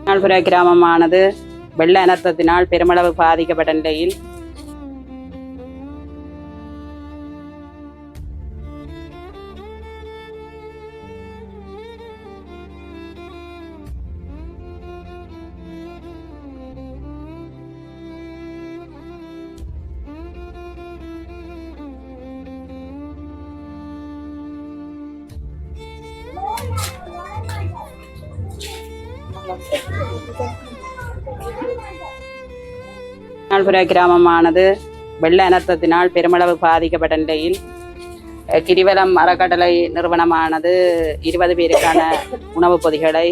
நாள்புற கிராமமானது வெள்ள அனர்த்தத்தினால் பெருமளவு பாதிக்கப்பட்ட நிலையில் நாள்புற கிராமமானது வெள்ள அனர்த்தத்தினால் பெருமளவு பாதிக்கப்பட்ட நிலையில் கிரிவலம் அறக்கட்டளை நிறுவனமானது 20 பேருக்கான உணவுப் பொதிகளை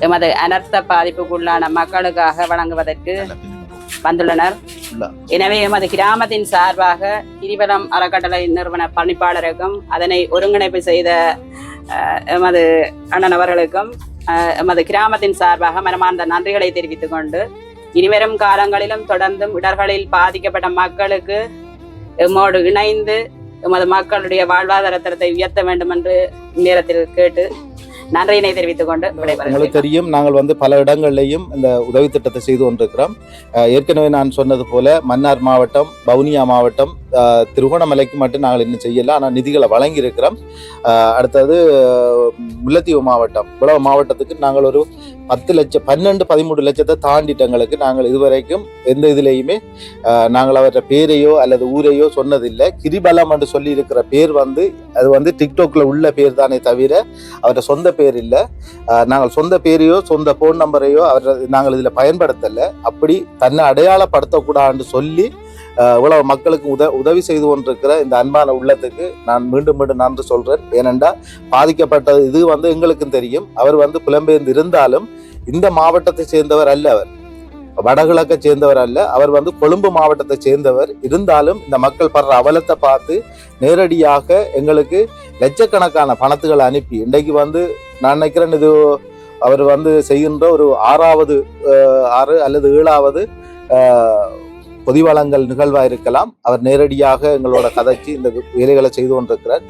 எமது அனர்த்த பாதிப்புக்குள்ளான மக்களுக்காக வழங்குவதற்கு வந்துள்ளனர். எனவே எமது கிராமத்தின் சார்பாக கிரிவலம் அறக்கட்டளை நிறுவன பணிப்பாளருக்கும் அதனை ஒருங்கிணைப்பு செய்த எமது அண்ணன் அவர்களுக்கும் எமது கிராமத்தின் சார்பாக மனமார்ந்த நன்றிகளை தெரிவித்துக் கொண்டு இனிவரும் காலங்களிலும் தொடர்ந்தும் இடர்களில் பாதிக்கப்பட்ட மக்களுக்கு எம்மோடு இணைந்து எமது மக்களுடைய வாழ்வாதார தரத்தை உயர்த்த வேண்டும் என்று நேரத்தில் கேட்டு நன்றியினை தெரிவித்துக் கொண்டு உங்களுக்கு தெரியும், நாங்கள் பல இடங்கள்லையும் இந்த உதவி திட்டத்தை செய்து கொண்டிருக்கிறோம். ஏற்கனவே நான் சொன்னது போல மன்னார் மாவட்டம், வவுனியா மாவட்டம், திருகோணமலைக்கு மட்டும் நாங்கள் இன்னும் செய்யலை, ஆனால் நிதிகளை வழங்கி இருக்கிறோம். அடுத்தது முல்லைத்தீவு மாவட்டம், இவ்வளவு மாவட்டத்துக்கு நாங்கள் ஒரு 10 லட்சம் 12-13 லட்சத்தை தாண்டிட்டங்களுக்கு நாங்கள் இதுவரைக்கும் எந்த இதுலேயுமே நாங்கள் அவர பேரையோ அல்லது ஊரையோ சொன்னதில்லை. கிரிபலம் என்று சொல்லி இருக்கிற பேர் அது டிக்டாக்ல உள்ள பேர் தானே தவிர அவர சொந்த பேர் இல்லை. நாங்கள் சொந்த பேரையோ சொந்த போன் நம்பரையோ நாங்கள் இதில் பயன்படுத்தலை. அப்படி தன்னை அடையாளப்படுத்தக்கூடாதுன்னு சொல்லி இவ்வளவு மக்களுக்கு உதவி செய்து கொண்டிருக்கிற இந்த அன்பான உள்ளத்துக்கு நான் மீண்டும் நன்றி சொல்றேன். ஏனென்றா பாதிக்கப்பட்டது இது எங்களுக்கும் தெரியும். அவர் புலம்பெயர்ந்து இருந்தாலும் இந்த மாவட்டத்தை சேர்ந்தவர் அல்ல, அவர் வடகிழக்கை சேர்ந்தவர் அல்ல, அவர் கொழும்பு மாவட்டத்தை சேர்ந்தவர். இருந்தாலும் இந்த மக்கள் படுற அவலத்தை பார்த்து நேரடியாக எங்களுக்கு லட்சக்கணக்கான பணத்துகளை அனுப்பி இன்றைக்கு நான் நினைக்கிறேன் இது அவர் செய்கின்ற ஒரு 6 அல்லது 7வது பொதி வழங்கல் நிகழ்வாக இருக்கலாம். அவர் நேரடியாக எங்களோட கதைக்கு இந்த வேலைகளை செய்து கொண்டிருக்கிறார்.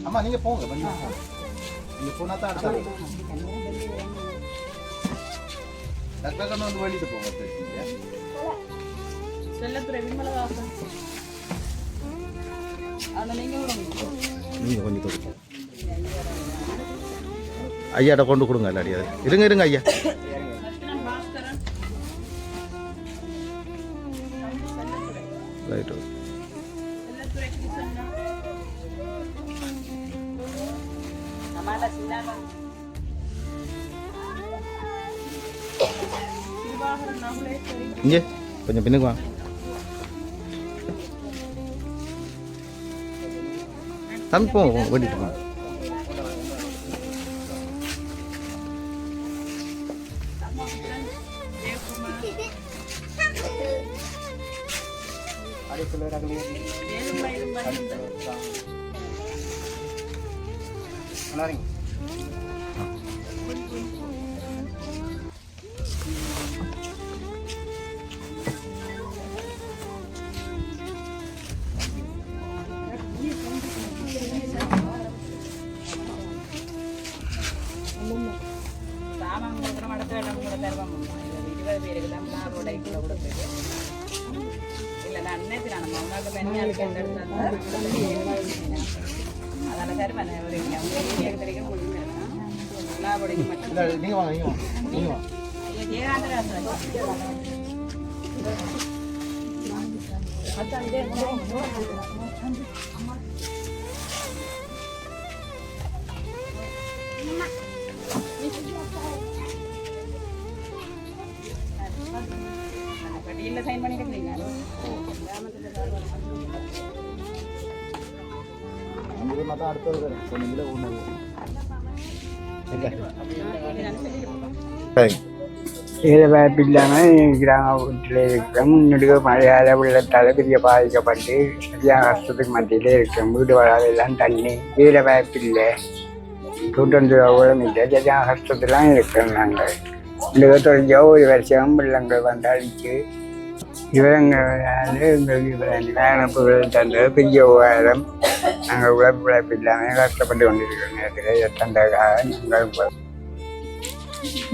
அம்மா நீங்க போங்க, நீங்க போனா தான் டாக்டர் வெளியிட்டு போங்க. செல்லத்துறை விமலவாசன் நீங்க கொஞ்சம் கொடுங்க, ஐயாட்ட கொண்டு கொடுங்க. இல்லாடியா இருங்க ஐயா. ரைட் இங்கே கொஞ்சம் பின்னுக்கு வாங்க. தம்பி போங்க, வெட்டிட்டு போங்க. சைன் பண்ணிக்கிறீங்க. வாய்ப்பு இல்லாமல் கிராமத்தில் இருக்கிறோம். முன்னாடி மழையால் வெள்ளத்தால் பெரிய பாதிக்கப்பட்டு சரியான கஷ்டத்துக்கு மத்தியிலே இருக்கிறோம். வீடு வராதெல்லாம் தண்ணி, வேலை வாய்ப்பு இல்லை, கூட்டந்து அவ்வளோ இல்லை, சரியான கஷ்டத்துலாம் இருக்கிறோம். நாங்கள் இந்த தொடர்ச்சியோ ஒரு வருஷம் வெள்ளங்கள் வந்து அழிச்சு விவரங்கள் எங்களுக்கு வேலைப்புகள் தந்த பெரிய உபகாரம். நாங்கள் உழைப்பு இல்லாமல் கஷ்டப்பட்டு கொண்டிருக்கிற நேரத்தில் தந்ததாக நாங்கள்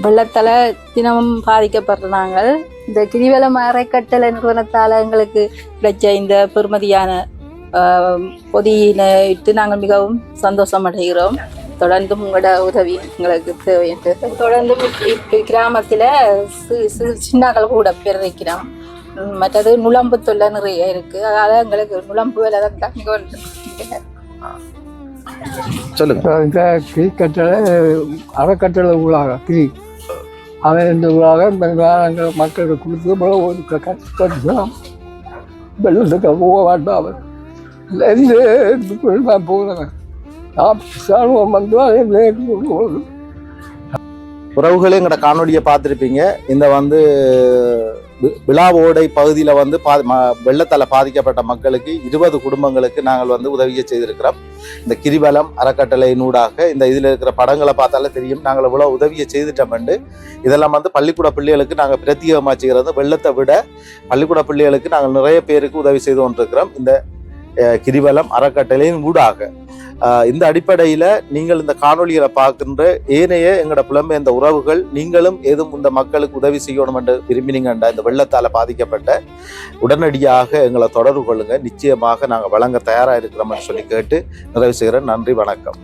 வெள்ளத்தால் தினமும் பாதிக்கப்படுற நாங்கள் இந்த கிரிவலம் அறக்கட்டளை நிறுவனத்தால் எங்களுக்கு கிடைச்ச இந்த பெருமதியான பொதியினை இட்டு நாங்கள் மிகவும் சந்தோஷம் அடைகிறோம். தொடர்ந்தும் உங்களோட உதவி எங்களுக்கு தேவை என்று தொடர்ந்தும் கிராமத்தில் சின்னங்கள் கூட பிறக்கிறோம். மற்றது நுழம்பு தொல்லை நிறைய இருக்குது. அதனால் எங்களுக்கு நுழம்பு வேலை தான் மிகவும் சொல்லுங்க. கட்டளை அறக்கட்டளை ஊழாக அவன் இந்த ஊழாக மக்களுக்கு கொடுத்து ஒரு கஷ்டம் வெள்ளத்துக்கு போக மாட்டான். அவன் எந்த போகிறவன் சாணுவம் வந்து உறவுகளே எங்களோட காணொலியை பார்த்துருப்பீங்க. இந்த வந்து விழாவோடை பகுதியில் வந்து வெள்ளத்தால் பாதிக்கப்பட்ட மக்களுக்கு 20 குடும்பங்களுக்கு நாங்கள் வந்து உதவியை செய்திருக்கிறோம். இந்த கிரிவலம் அறக்கட்டளையினூடாக இந்த இதில் இருக்கிற படங்களை பார்த்தாலே தெரியும் நாங்கள் இவ்வளோ உதவியை செய்துட்டோம்ண்டு. இதெல்லாம் வந்து பள்ளிக்கூட பிள்ளைகளுக்கு நாங்கள் பிரத்யேகமாக செய்கிறது. வெள்ளத்தை விட பள்ளிக்கூட பிள்ளைகளுக்கு நாங்கள் நிறைய பேருக்கு உதவி செய்து கொண்டிருக்கிறோம் இந்த கிரிவலம் அறக்கட்டளையின் ஊடாக. இந்த அடிப்படையில் நீங்கள் இந்த காணொலிகளை பார்க்கின்ற ஏனைய எங்களோட புலம்பெயர்ந்த உறவுகள் நீங்களும் ஏதும் இந்த மக்களுக்கு உதவி செய்யணும் என்று விரும்பினீங்கண்டா இந்த வெள்ளத்தால் பாதிக்கப்பட்ட உடனடியாக எங்களை தொடர்பு கொள்ளுங்க. நிச்சயமாக நாங்கள் வழங்க தயாராக இருக்கிறோம்னு சொல்லி கேட்டு நிறைவு செய்கிறேன். நன்றி, வணக்கம்.